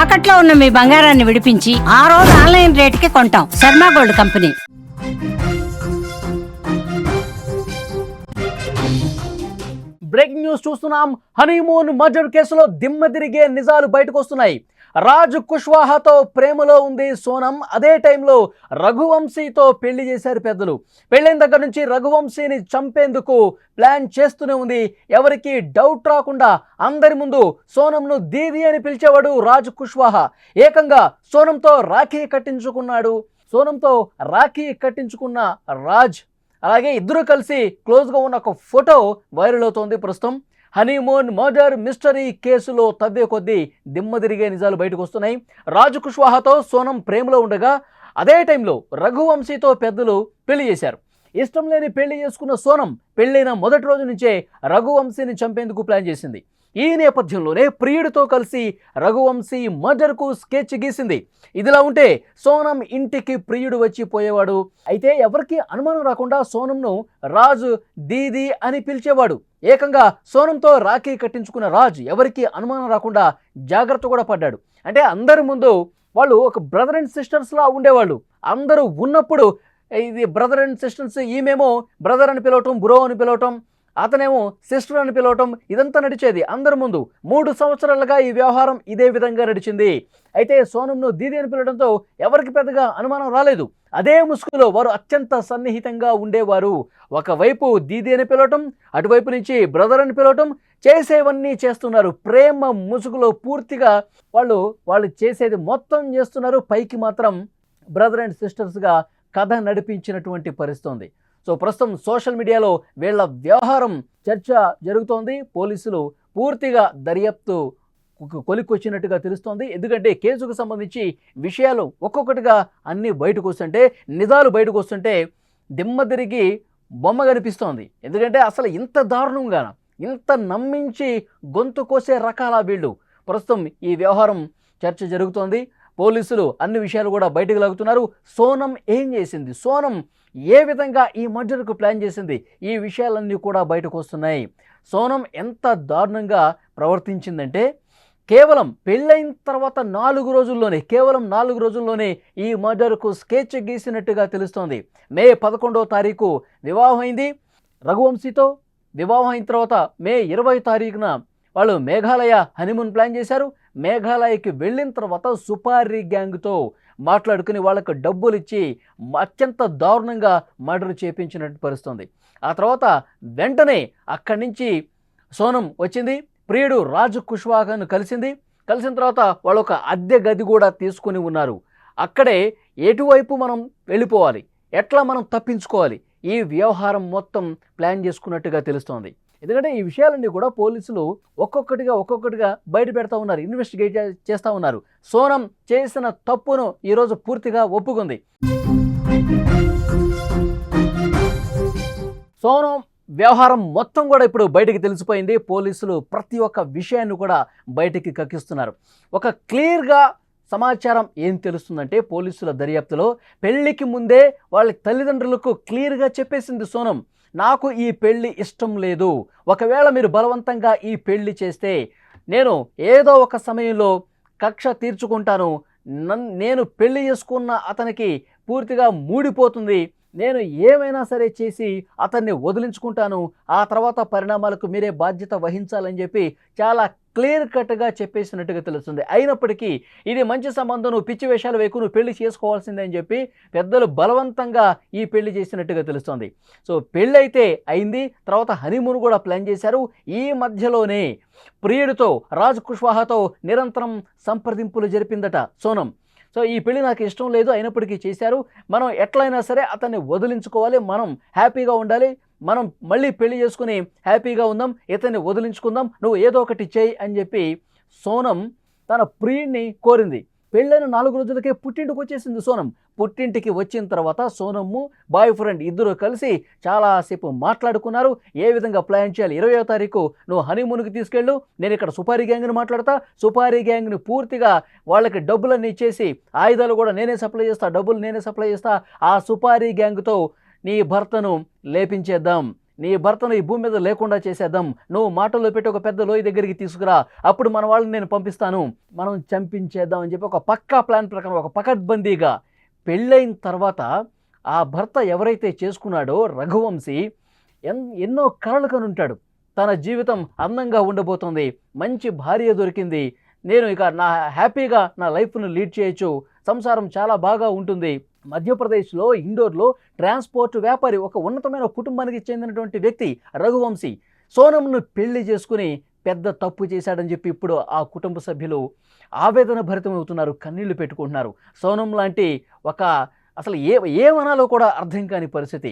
తాకట్లో ఉన్న మీ బంగారాన్ని విడిపించి ఆ రోజు ఆన్లైన్ రేటుకి కొంటాం. Sharma gold company. Breaking news చూస్తున్నాం. హనీమూన్ మర్డర్ కేసులో దిమ్మ తిరిగే నిజాలు బయటకు వస్తున్నాయి. రాజ్ కుష్వాహాతో ప్రేమలో ఉంది సోనం. అదే టైంలో రఘువంశీతో పెళ్లి చేశారు పెద్దలు. పెళ్ళైన దగ్గర నుంచి రఘువంశీని చంపేందుకు ప్లాన్ చేస్తూనే ఉంది. ఎవరికి డౌట్ రాకుండా అందరి ముందు సోనంను దీది అని పిలిచేవాడు రాజ్ కుష్వాహా. ఏకంగా సోనంతో రాఖీ కట్టించుకున్న రాజ్, అలాగే ఇద్దరు కలిసి క్లోజ్గా ఉన్న ఒక ఫోటో వైరల్ అవుతోంది ప్రస్తుతం. హనీమూన్ మర్డర్ మిస్టరీ కేసులో తవ్వే కొద్దీ దిమ్మ తిరిగే నిజాలు బయటకు వస్తున్నాయి. రాజ్ కుష్వాహాతో సోనం ప్రేమలో ఉండగా అదే టైంలో రఘువంశీతో పెద్దలు పెళ్లి చేశారు. ఇష్టం లేని పెళ్లి చేసుకున్న సోనం పెళ్ళైన మొదటి రోజు నుంచే రఘువంశీని చంపేందుకు ప్లాన్ చేసింది. ఈ నేపథ్యంలోనే ప్రియుడితో కలిసి రఘువంశీ మర్డర్కు స్కెచ్ గీసింది. ఇదిలా ఉంటే సోనం ఇంటికి ప్రియుడు వచ్చి పోయేవాడు. అయితే ఎవరికి అనుమానం రాకుండా సోనంను రాజు దీది అని పిలిచేవాడు. ఏకంగా సోనంతో రాఖీ కట్టించుకున్న రాజ్ ఎవరికి అనుమానం రాకుండా జాగ్రత్త కూడా పడ్డాడు. అంటే అందరి ముందు వాళ్ళు ఒక బ్రదర్ అండ్ సిస్టర్స్లా ఉండేవాళ్ళు. అందరూ ఉన్నప్పుడు ఇది బ్రదర్ అండ్ సిస్టర్స్, ఈమెమో బ్రదర్ అని పిలవటం, బ్రో అని పిలవటం, అతనేమో సిస్టర్ అని పిలవటం, ఇదంతా నడిచేది అందరి ముందు. 3 సంవత్సరాలుగా ఈ వ్యవహారం ఇదే విధంగా నడిచింది. అయితే సోనంను దీది అని పిలవడంతో ఎవరికి పెద్దగా అనుమానం రాలేదు. అదే ముసుగులో వారు అత్యంత సన్నిహితంగా ఉండేవారు. ఒకవైపు దీది అని పిలవటం, అటువైపు నుంచి బ్రదర్ అని పిలవటం, చేసేవన్నీ చేస్తున్నారు. ప్రేమ ముసుగులో పూర్తిగా వాళ్ళు చేసేది మొత్తం చేస్తున్నారు. పైకి మాత్రం బ్రదర్ అండ్ సిస్టర్స్గా కథ నడిపించినటువంటి పరిస్థితి ఉంది. సో ప్రస్తుతం సోషల్ మీడియాలో వీళ్ళ వ్యవహారం చర్చ జరుగుతోంది. పోలీసులు పూర్తిగా దర్యాప్తు కొలిక్కొచ్చినట్టుగా తెలుస్తోంది. ఎందుకంటే కేసుకు సంబంధించి విషయాలు ఒక్కొక్కటిగా అన్నీ బయటకు వస్తుంటే, నిజాలు బయటకు వస్తుంటే దిమ్మ తిరిగి బొమ్మ కనిపిస్తోంది. ఎందుకంటే అసలు ఇంత దారుణంగా, ఇంత నమ్మించి గొంతు కోసే రకాల వీళ్ళు. ప్రస్తుతం ఈ వ్యవహారం చర్చ జరుగుతోంది. పోలీసులు అన్ని విషయాలు కూడా బయటకు లాగుతున్నారు. సోనం ఏం చేసింది, సోనం ఏ విధంగా ఈ మర్డర్కు ప్లాన్ చేసింది, ఈ విషయాలన్నీ కూడా బయటకు వస్తున్నాయి. సోనం ఎంత దారుణంగా ప్రవర్తించిందంటే కేవలం పెళ్ళైన తర్వాత 4 రోజుల్లోనే ఈ మర్డర్కు స్కెచ్ గీసినట్టుగా తెలుస్తోంది. మే 11వ తారీఖు వివాహం అయింది రఘువంశీతో. వివాహం అయిన తర్వాత మే 20 తారీఖున వాళ్ళు మేఘాలయ హనీమూన్ ప్లాన్ చేశారు. మేఘాలయకి వెళ్ళిన తర్వాత సుపారీ గ్యాంగ్తో మాట్లాడుకుని వాళ్ళకు డబ్బులు ఇచ్చి అత్యంత దారుణంగా మర్డర్ చేయించినట్టు పరిస్థితుంది. ఆ తర్వాత వెంటనే అక్కడి నుంచి సోనం వచ్చింది, ప్రియుడు రాజ్ కుష్వాహాను కలిసిన తర్వాత వాళ్ళు ఒక అద్దె గది కూడా తీసుకుని ఉన్నారు. అక్కడే ఎటువైపు మనం వెళ్ళిపోవాలి, ఎట్లా మనం తప్పించుకోవాలి, ఈ వ్యవహారం మొత్తం ప్లాన్ చేసుకున్నట్టుగా తెలుస్తోంది. ఎందుకంటే ఈ విషయాలన్నీ కూడా పోలీసులు ఒక్కొక్కటిగా బయట పెడతా ఉన్నారు, ఇన్వెస్టిగేట్ చేస్తూ ఉన్నారు. సోనం చేసిన తప్పును ఈరోజు పూర్తిగా ఒప్పుకుంది. సోనం వ్యవహారం మొత్తం కూడా ఇప్పుడు బయటికి తెలిసిపోయింది. పోలీసులు ప్రతి ఒక్క విషయాన్ని కూడా బయటికి కక్కిస్తున్నారు. ఒక క్లియర్గా సమాచారం ఏం తెలుస్తుందంటే పోలీసుల దర్యాప్తులో పెళ్లికి ముందే వాళ్ళ తల్లిదండ్రులకు క్లియర్గా చెప్పేసింది సోనం, నాకు ఈ పెళ్లి ఇష్టం లేదు. ఒకవేళ మీరు బలవంతంగా ఈ పెళ్లి చేస్తే నేను ఏదో ఒక సమయంలో కక్ష తీర్చుకుంటాను. నేను పెళ్లి చేసుకున్న అతనికి పూర్తిగా మూడిపోతుంది. నేను ఏమైనా సరే చేసి అతన్ని వదిలించుకుంటాను. ఆ తర్వాత పరిణామాలకు మీరే బాధ్యత వహించాలని చెప్పి చాలా క్లియర్ కట్గా చెప్పేసినట్టుగా తెలుస్తుంది. అయినప్పటికీ ఇది మంచి సంబంధం, నువ్వు పిచ్చి వేషాలు వేకు, నువ్వు పెళ్లి చేసుకోవాల్సిందే అని చెప్పి పెద్దలు బలవంతంగా ఈ పెళ్లి చేసినట్టుగా తెలుస్తుంది. సో పెళ్ళి అయితే అయింది, తర్వాత హనీమూన్ కూడా ప్లాన్ చేశారు. ఈ మధ్యలోనే ప్రియుడితో రాజ్ కుష్వాహాతో నిరంతరం సంప్రదింపులు జరిపిందట సోనం. సో ఈ పెళ్లి నాకు ఇష్టం లేదు, అయినప్పటికీ చేశారు. మనం ఎట్లయినా సరే అతన్ని వదిలించుకోవాలి, మనం హ్యాపీగా ఉండాలి, మనం మళ్ళీ పెళ్లి చేసుకుని హ్యాపీగా ఉందాం, ఇతన్ని వదిలించుకుందాం, నువ్వు ఏదో ఒకటి చేయి అని చెప్పి సోనం తన ప్రియుడిని కోరింది. పెళ్ళైన 4 రోజులకే పుట్టింటికి వచ్చేసింది సోనం. పుట్టింటికి వచ్చిన తర్వాత సోనమ్ము బాయ్ ఫ్రెండ్ ఇద్దరు కలిసి చాలాసేపు మాట్లాడుకున్నారు. ఏ విధంగా ప్లాన్ చేయాలి, 20వ తారీఖు నువ్వు హనీమూన్కి తీసుకెళ్ళు, నేను ఇక్కడ సుపారీ గ్యాంగ్ని మాట్లాడతా, సుపారీ గ్యాంగ్ని పూర్తిగా వాళ్ళకి డబ్బులన్నీ ఇచ్చేసి ఆయుధాలు కూడా నేనే సప్లై చేస్తా, డబ్బులు నేనే సప్లై చేస్తా, ఆ సుపారీ గ్యాంగ్తో నీ భర్తను లేపించేద్దాం, నీ భర్తను ఈ భూమి మీద లేకుండా చేసేద్దాం, నువ్వు మాటల్లో పెట్టి ఒక పెద్ద లోయ దగ్గరికి తీసుకురా, అప్పుడు మన వాళ్ళని నేను పంపిస్తాను, మనం చంపించేద్దాం అని చెప్పి ఒక పక్కా ప్లాన్ ప్రకారం ఒక పకడ్బందీగా పెళ్ళైన తర్వాత ఆ భర్త ఎవరైతే చేసుకున్నాడో రఘువంశీ ఎన్నో కలలు కనుంటాడు. తన జీవితం అందంగా ఉండబోతుంది, మంచి భార్య దొరికింది, నేను ఇక హ్యాపీగా నా లైఫ్ను లీడ్ చేయొచ్చు, సంసారం చాలా బాగా ఉంటుంది. మధ్యప్రదేశ్లో ఇండోర్లో ట్రాన్స్పోర్ట్ వ్యాపారి, ఒక ఉన్నతమైన కుటుంబానికి చెందినటువంటి వ్యక్తి రఘువంశీ సోనంను పెళ్లి చేసుకుని పెద్ద తప్పు చేశాడని చెప్పి ఇప్పుడు ఆ కుటుంబ సభ్యులు ఆవేదన భరితమవుతున్నారు, కన్నీళ్లు పెట్టుకుంటున్నారు. సోనం లాంటి ఒక అసలు ఏమనాలో కూడా అర్థం కాని పరిస్థితి,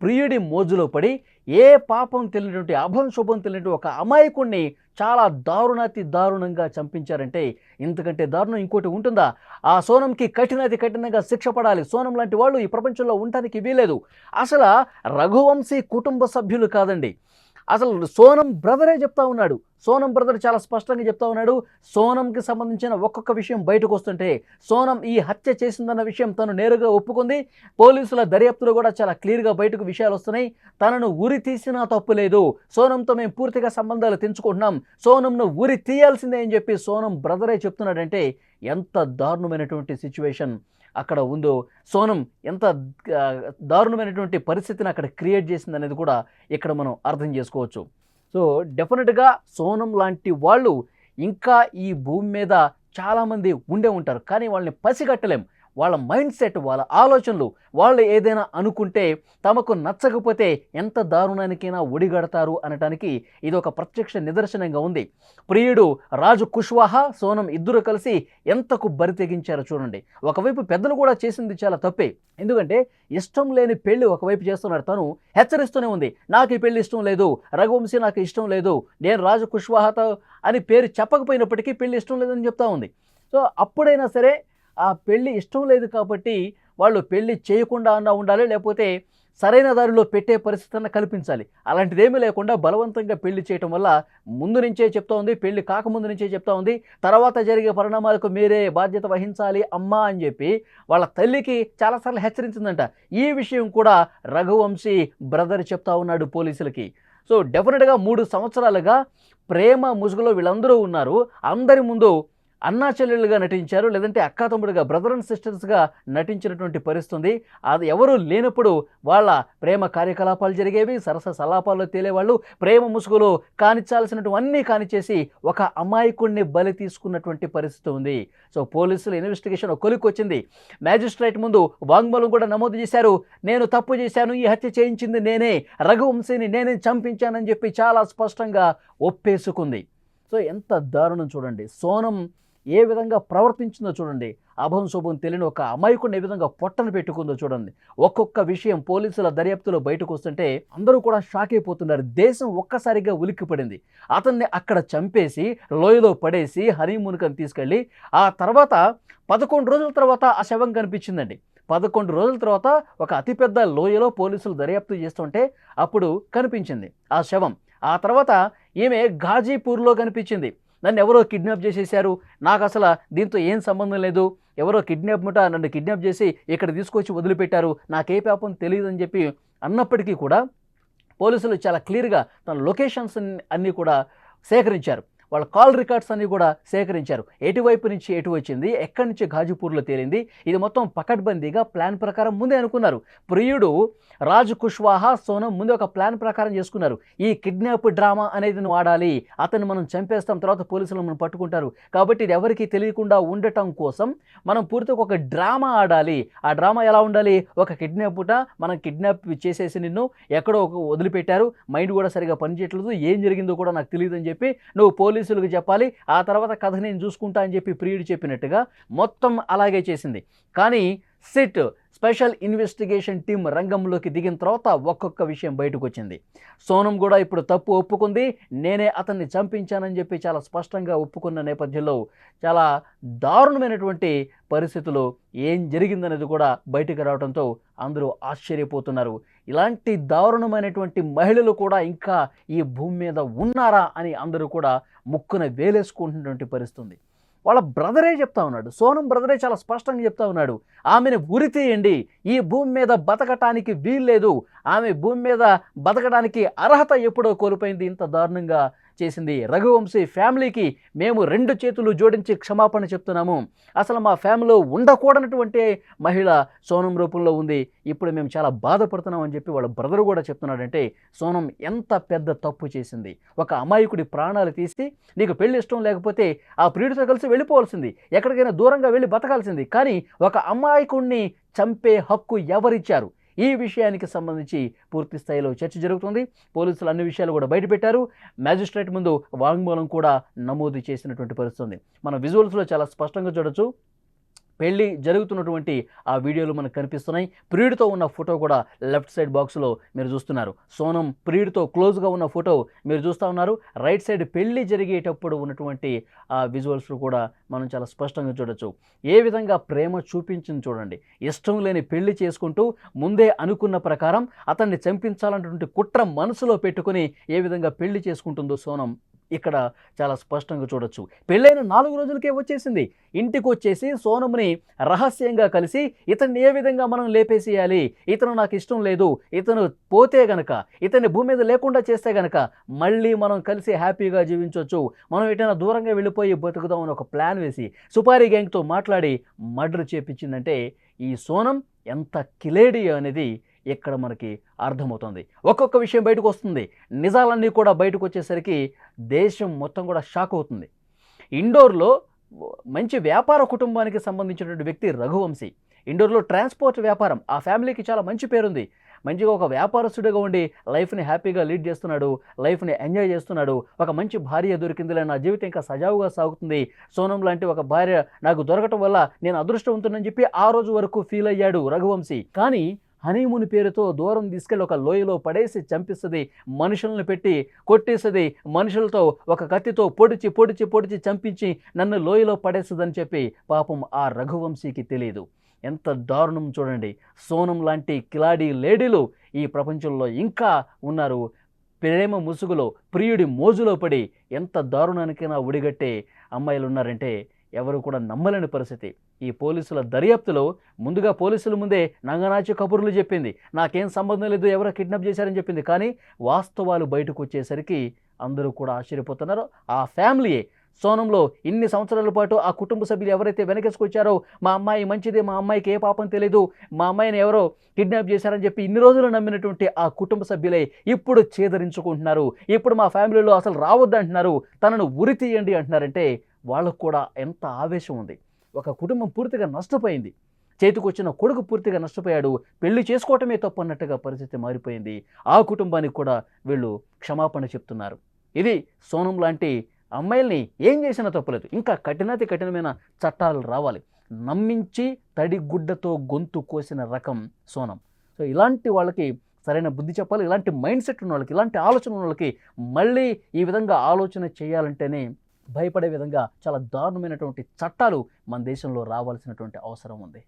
ప్రియుడి మోజులో పడి ఏ పాపం తెలియనటువంటి అభంశుభం తెలియనటువంటి ఒక అమాయకుణ్ణి చాలా దారుణాతి దారుణంగా చంపించారంటే ఇంతకంటే దారుణం ఇంకోటి ఉంటుందా? ఆ సోనంకి కఠినంగా శిక్ష పడాలి. సోనం లాంటి వాళ్ళు ఈ ప్రపంచంలో ఉండడానికి వీలేదు. అసలు రఘువంశీ కుటుంబ సభ్యులు కాదండి, అసలు సోనం బ్రదరే చెప్తా ఉన్నాడు. సోనం బ్రదర్ చాలా స్పష్టంగా చెప్తా ఉన్నాడు. సోనంకి సంబంధించిన ఒక్కొక్క విషయం బయటకు వస్తుంటే సోనం ఈ హత్య చేసిందన్న విషయం తను నేరుగా ఒప్పుకుంది. పోలీసుల దర్యాప్తులో కూడా చాలా క్లియర్గా బయటకు విషయాలు వస్తున్నాయి. తనను ఉరి తీసినా తప్పు లేదు, సోనంతో మేము పూర్తిగా సంబంధాలు తెంచుకుంటున్నాం, సోనంను ఉరి తీయాల్సిందే అని చెప్పి సోనం బ్రదరే చెప్తున్నాడంటే ఎంత దారుణమైనటువంటి సిచ్యువేషన్ అక్కడ ఉందో, సోనం ఎంత దారుణమైనటువంటి పరిస్థితిని అక్కడ క్రియేట్ చేసింది అనేది కూడా ఇక్కడ మనం అర్థం చేసుకోవచ్చు. సో డెఫినెట్గా సోనం లాంటి వాళ్ళు ఇంకా ఈ భూమి మీద చాలామంది ఉండే ఉంటారు, కానీ వాళ్ళని పసిగట్టలేం. వాళ్ళ మైండ్ సెట్, వాళ్ళ ఆలోచనలు, వాళ్ళు ఏదైనా అనుకుంటే తమకు నచ్చకపోతే ఎంత దారుణానికైనా ఒడిగడతారు అనటానికి ఇది ఒక ప్రత్యక్ష నిదర్శనంగా ఉంది. ప్రియుడు రాజు కుష్వాహా, సోనం ఇద్దరు కలిసి ఎంతకు బరి తెగించారో చూడండి. ఒకవైపు పెద్దలు కూడా చేసింది చాలా తప్పే, ఎందుకంటే ఇష్టం లేని పెళ్లి ఒకవైపు చేస్తున్నారు. తను హెచ్చరిస్తూనే ఉంది, నాకు ఈ పెళ్లి ఇష్టం లేదు, రఘువంశీ నాకు ఇష్టం లేదు, నేను రాజు కుష్వాహాతో అని పేరు చెప్పకపోయినప్పటికీ పెళ్లి ఇష్టం లేదని చెప్తా ఉంది. సో అప్పుడైనా సరే ఆ పెళ్ళి ఇష్టం లేదు కాబట్టి వాళ్ళు పెళ్ళి చేయకుండా అన్నా ఉండాలి, లేకపోతే సరైన దారిలో పెట్టే పరిస్థితిని కల్పించాలి. అలాంటిదేమీ లేకుండా బలవంతంగా పెళ్లి చేయటం వల్ల ముందు నుంచే చెప్తా ఉంది, పెళ్లి కాకముందు నుంచే చెప్తా ఉంది, తర్వాత జరిగే పరిణామాలకు మీరే బాధ్యత వహించాలి అమ్మా అని చెప్పి వాళ్ళ తల్లికి చాలాసార్లు హెచ్చరించిందంట. ఈ విషయం కూడా రఘువంశీ బ్రదర్ చెప్తా ఉన్నాడు పోలీసులకి. సో డెఫినెట్గా 3 సంవత్సరాలుగా ప్రేమ ముసుగులో వీళ్ళందరూ ఉన్నారు. అందరి ముందు అన్నా చెల్లెళ్ళుగా నటించారు, లేదంటే అక్కా తమ్ముడుగా, బ్రదర్ అండ్ సిస్టర్స్గా నటించినటువంటి పరిస్థితి. అది ఎవరు లేనప్పుడు వాళ్ళ ప్రేమ కార్యకలాపాలు జరిగేవి, సరస సలాపాల్లో తేలేవాళ్ళు, ప్రేమ ముసుగులో కానిచ్చాల్సినటువన్నీ కానిచ్చేసి ఒక అమాయకుడిని బలి తీసుకున్నటువంటి పరిస్థితి ఉంది. సో పోలీసులు ఇన్వెస్టిగేషన్ కొలికొచ్చింది. మ్యాజిస్ట్రేట్ ముందు వాంగ్మూలం కూడా నమోదు చేశారు. నేను తప్పు చేశాను, ఈ హత్య చేయించింది నేనే, రఘువంశీని నేనే చంపించానని చెప్పి చాలా స్పష్టంగా ఒప్పేసుకుంది. సో ఎంత దారుణం చూడండి, సోనం ఏ విధంగా ప్రవర్తించిందో చూడండి, అభం శుభం తెలియని ఒక అమాయకుడిని ఏ విధంగా పొట్టను పెట్టుకుందో చూడండి. ఒక్కొక్క విషయం పోలీసుల దర్యాప్తులో బయటకు వస్తుంటే అందరూ కూడా షాక్ అయిపోతున్నారు. దేశం ఒక్కసారిగా ఉలిక్కిపడింది. అతన్ని అక్కడ చంపేసి లోయలో పడేసి హనీమూన్కి తీసుకెళ్ళి ఆ తర్వాత 11 రోజుల తర్వాత ఆ శవం కనిపించిందండి. 11 రోజుల తర్వాత ఒక అతిపెద్ద లోయలో పోలీసులు దర్యాప్తు చేస్తుంటే అప్పుడు కనిపించింది ఆ శవం. ఆ తర్వాత ఈమె ఘాజీపూర్లో కనిపించింది. నన్ను ఎవరో కిడ్నాప్ చేసేసారు, నాకు అసలు దీంతో ఏం సంబంధం లేదు, ఎవరో నన్ను కిడ్నాప్ చేసి ఇక్కడ తీసుకొచ్చి వదిలిపెట్టారు, నాకే పాపం తెలియదు అని చెప్పి అన్నప్పటికీ కూడా పోలీసులు చాలా క్లియర్గా తన లొకేషన్స్ అన్నీ కూడా సేకరించారు. వాళ్ళ కాల్ రికార్డ్స్ అన్నీ కూడా సేకరించారు. ఎటువైపు నుంచి ఎటు వచ్చింది, ఎక్కడి నుంచి ఘాజీపూర్లో తేలింది, ఇది మొత్తం పకడ్బందీగా ప్లాన్ ప్రకారం ముందే అనుకున్నారు. ప్రియుడు రాజు కుష్వాహా, సోనం ముందే ఒక ప్లాన్ ప్రకారం చేసుకున్నారు. ఈ కిడ్నాప్ డ్రామా అనేది వాడాలి, అతన్ని మనం చంపేస్తాం, తర్వాత పోలీసులు మనం పట్టుకుంటారు, కాబట్టి ఇది ఎవరికి తెలియకుండా ఉండటం కోసం మనం పూర్తిగా ఒక డ్రామా ఆడాలి. ఆ డ్రామా ఎలా ఉండాలి, ఒక మనం కిడ్నాప్ చేసేసి నిన్ను ఎక్కడో వదిలిపెట్టారు, మైండ్ కూడా సరిగా పనిచేయట్లేదు, ఏం జరిగిందో కూడా నాకు తెలియదు అని చెప్పి నువ్వు పోలీసులకు చెప్పాలి, ఆ తర్వాత కథ నేను చూసుకుంటా అని చెప్పి ప్రియుడు చెప్పినట్టుగా మొత్తం అలాగే చేసింది. కానీ సిట్ స్పెషల్ ఇన్వెస్టిగేషన్ టీం రంగంలోకి దిగిన తర్వాత ఒక్కొక్క విషయం బయటకు వచ్చింది. సోనం కూడా ఇప్పుడు తప్పు ఒప్పుకుంది, నేనే అతన్ని చంపించానని చెప్పి చాలా స్పష్టంగా ఒప్పుకున్న నేపథ్యంలో చాలా దారుణమైనటువంటి పరిస్థితులు ఏం జరిగిందనేది కూడా బయటకు రావడంతో అందరూ ఆశ్చర్యపోతున్నారు. ఇలాంటి దారుణమైనటువంటి మహిళలు కూడా ఇంకా ఈ భూమి మీద ఉన్నారా అని అందరూ కూడా ముక్కున వేలేసుకుంటున్నటువంటి పరిస్థితి. వాళ్ళ బ్రదరే చెప్తా ఉన్నాడు, సోనం బ్రదరే చాలా స్పష్టంగా చెప్తా ఉన్నాడు, ఆమెను ఉరి తీయండి, ఈ భూమి మీద బతకటానికి వీల్లేదు, ఆమె భూమి మీద బతకడానికి అర్హత ఎప్పుడో కోల్పోయింది, ఇంత దారుణంగా చేసింది. రఘువంశీ ఫ్యామిలీకి మేము 2 చేతులు జోడించి క్షమాపణ చెప్తున్నాము. అసలు మా ఫ్యామిలీలో ఉండకూడనటువంటి మహిళ సోనం రూపంలో ఉంది, ఇప్పుడు మేము చాలా బాధపడుతున్నాం అని చెప్పి వాళ్ళ బ్రదర్ కూడా చెప్తున్నాడంటే సోనం ఎంత పెద్ద తప్పు చేసింది. ఒక అమాయకుడి ప్రాణాలు తీసి నీకు పెళ్లి ఇష్టం లేకపోతే ఆ ప్రియుడితో కలిసి వెళ్ళిపోవాల్సింది, ఎక్కడికైనా దూరంగా వెళ్ళి బతకాల్సింది. కానీ ఒక అమాయకుడిని చంపే హక్కు ఎవరిచ్చారు? ఈ విషయానికి సంబంధించి పూర్తి స్థాయిలో చర్చ జరుగుతుంది. పోలీసులు అన్ని విషయాలు కూడా బయటపెట్టారు. మ్యాజిస్ట్రేట్ ముందు వాంగ్మూలం కూడా నమోదు చేసినటువంటి పరిస్థితి ఉంది. మన విజువల్స్లో చాలా స్పష్టంగా చూడొచ్చు. పెళ్లి జరుగుతున్నటువంటి ఆ వీడియోలు మనకు కనిపిస్తున్నాయి. ప్రియుడితో ఉన్న ఫోటో కూడా లెఫ్ట్ సైడ్ బాక్స్లో మీరు చూస్తున్నారు. సోనం ప్రియుడితో క్లోజ్గా ఉన్న ఫోటో మీరు చూస్తూ ఉన్నారు. రైట్ సైడ్ పెళ్లి జరిగేటప్పుడు ఉన్నటువంటి ఆ విజువల్స్ కూడా మనం చాలా స్పష్టంగా చూడొచ్చు. ఏ విధంగా ప్రేమ చూపించింది చూడండి. ఇష్టం లేని పెళ్లి చేసుకుంటూ ముందే అనుకున్న ప్రకారం అతన్ని చంపించాలన్నటువంటి కుట్ర మనసులో పెట్టుకుని ఏ విధంగా పెళ్లి చేసుకుంటుందో సోనం ఇక్కడ చాలా స్పష్టంగా చూడొచ్చు. పెళ్ళైన 4 రోజులకే వచ్చేసింది. ఇంటికి వచ్చేసి సోనంని రహస్యంగా కలిసి ఇతన్ని ఏ విధంగా మనం లేపేసేయాలి, ఇతను నాకు ఇష్టం లేదు, ఇతను పోతే గనక, ఇతన్ని భూమి మీద లేకుండా చేస్తే గనక మళ్ళీ మనం కలిసి హ్యాపీగా జీవించవచ్చు, మనం ఎటైనా దూరంగా వెళ్ళిపోయి బతుకుదాం అని ఒక ప్లాన్ వేసి సుపారీ గ్యాంగ్తో మాట్లాడి మర్డర్ చేపించిందంటే ఈ సోనం ఎంత కిలేడి అనేది ఇక్కడ మనకి అర్థమవుతుంది. ఒక్కొక్క విషయం బయటకు వస్తుంది. నిజాలన్నీ కూడా బయటకు వచ్చేసరికి దేశం మొత్తం కూడా షాక్ అవుతుంది. ఇండోర్లో మంచి వ్యాపార కుటుంబానికి సంబంధించినటువంటి వ్యక్తి రఘువంశీ. ఇండోర్లో ట్రాన్స్పోర్ట్ వ్యాపారం, ఆ ఫ్యామిలీకి చాలా మంచి పేరుంది. మంచిగా ఒక వ్యాపారస్తుడిగా ఉండి లైఫ్ని హ్యాపీగా లీడ్ చేస్తున్నాడు, లైఫ్ని ఎంజాయ్ చేస్తున్నాడు. ఒక మంచి భార్య దొరికిందిలే, నా జీవితం ఇంకా సజావుగా సాగుతుంది, సోనం లాంటి ఒక భార్య నాకు దొరకటం వల్ల నేను అదృష్టవంతునని చెప్పి ఆ రోజు వరకు ఫీల్ అయ్యాడు రఘువంశీ. కానీ హనీమూన్ పేరుతో దూరం తీసుకెళ్ళి ఒక లోయలో పడేసి చంపిస్తుంది, మనుషులను పెట్టి కొట్టేస్తుంది, మనుషులతో ఒక కత్తితో పొడిచి పొడిచి పొడిచి చంపించి నన్ను లోయలో పడేస్తుందని చెప్పి పాపం ఆ రఘువంశీకి తెలియదు. ఎంత దారుణం చూడండి. సోనం లాంటి కిలాడి లేడీలు ఈ ప్రపంచంలో ఇంకా ఉన్నారు. ప్రేమ ముసుగులో ప్రియుడి మోజులో పడి ఎంత దారుణానికైనా ఒడిగట్టే అమ్మాయిలు ఉన్నారంటే ఎవరు కూడా నమ్మలేని పరిస్థితి. ఈ పోలీసుల దర్యాప్తులో ముందుగా పోలీసుల ముందే నంగనాచి కబుర్లు చెప్పింది, నాకేం సంబంధం లేదు, ఎవరో కిడ్నాప్ చేశారని చెప్పింది. కానీ వాస్తవాలు బయటకు వచ్చేసరికి అందరూ కూడా ఆశ్చర్యపోతున్నారు. ఆ ఫ్యామిలీయే సోనంలో ఇన్ని సంవత్సరాల పాటు ఆ కుటుంబ సభ్యులు ఎవరైతే వెనకేసుకొచ్చారో, మా అమ్మాయి మంచిదే, మా అమ్మాయికి ఏ పాపం తెలియదు, మా అమ్మాయిని ఎవరో కిడ్నాప్ చేశారని చెప్పి ఇన్ని రోజులు నమ్మినటువంటి ఆ కుటుంబ సభ్యులే ఇప్పుడు చేదరించుకుంటున్నారు. ఇప్పుడు మా ఫ్యామిలీలో అసలు రావద్దంటున్నారు, తనను ఉరి తీయండి అంటున్నారంటే వాళ్ళకు కూడా ఎంత ఆవేశం ఉంది. ఒక కుటుంబం పూర్తిగా నష్టపోయింది, చేతికొచ్చిన కొడుకు పూర్తిగా నష్టపోయాడు, పెళ్లి చేసుకోవటమే తప్పు అన్నట్టుగా పరిస్థితి మారిపోయింది. ఆ కుటుంబానికి కూడా వీళ్ళు క్షమాపణ చెప్తున్నారు. ఇది సోనం లాంటి అమ్మాయిల్ని ఏం చేసినా తప్పులేదు, ఇంకా కఠినాతి కఠినమైన చట్టాలు రావాలి. నమ్మించి తడిగుడ్డతో గొంతు కోసిన రకం సోనం. సో ఇలాంటి వాళ్ళకి సరైన బుద్ధి చెప్పాలి. ఇలాంటి మైండ్ సెట్ ఉన్న వాళ్ళకి, ఇలాంటి ఆలోచన ఉన్న వాళ్ళకి మళ్ళీ ఈ విధంగా ఆలోచన చేయాలంటేనే భయపడే విధంగా చాలా దారుణమైనటువంటి చట్టాలు మన దేశంలో రావాల్సినటువంటి అవసరం ఉంది.